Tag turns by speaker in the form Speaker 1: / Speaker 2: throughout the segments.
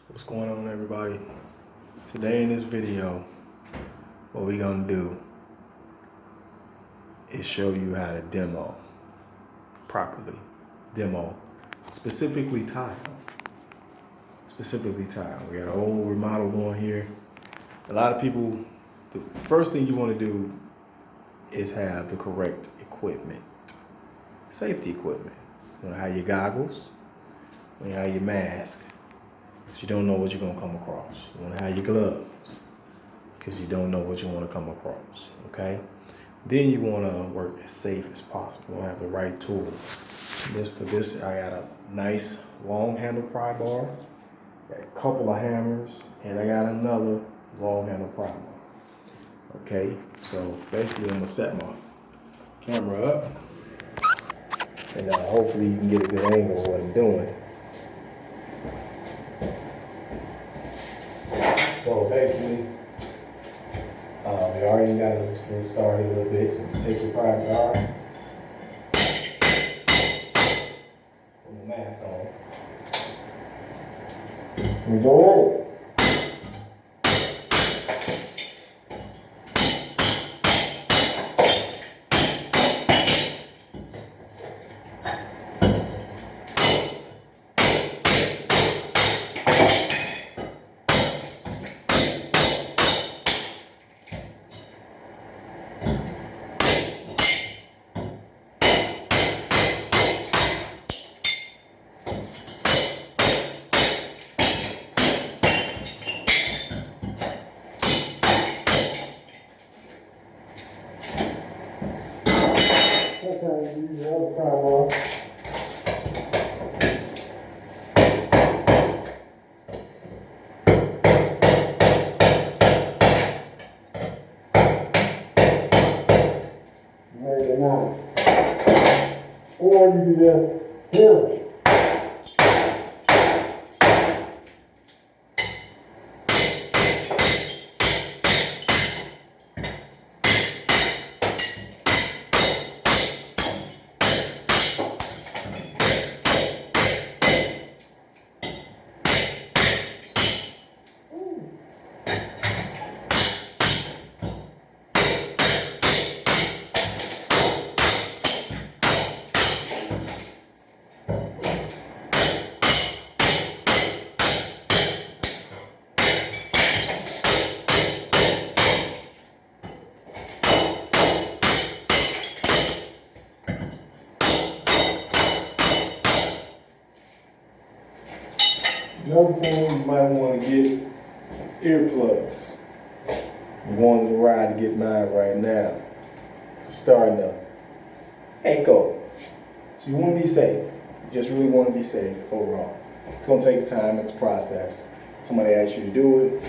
Speaker 1: What's going on, everybody? Today in this video, what we're gonna do is show you how to demo properly. Specifically tile. We got an old remodel going here. A lot of people, the first thing you want to do is have the correct equipment. Safety equipment. You want to have your goggles, you want to have your mask, because you don't know what you're going to come across. You want to have your gloves, because you don't know what you want to come across, okay? Then you want to work as safe as possible. You want to have the right tools. For this, I got a nice long handle pry bar, got a couple of hammers, and I got another long handle pry bar. Okay, so basically I'm going to set my camera up, and hopefully you can get a good angle of what I'm doing. So basically, we already got this started a little bit. So you take your pry bar, put my mask on, and go at it. Sometimes you use the other pry bar. Maybe not. Or you can just hit it. Another thing you might want to get is earplugs. I'm going to the ride to get mine right now. It's starting to echo. So you want to be safe. You just really want to be safe overall. It's going to take time. It's a process. Somebody asks you to do it.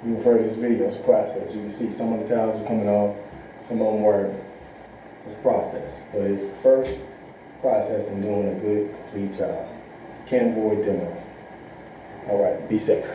Speaker 1: You refer to this video. It's a process. You can see some of the tiles are coming off. Some of them weren't. It's a process. But it's the first process in doing a good, complete job. Can't avoid demo. All right, be safe.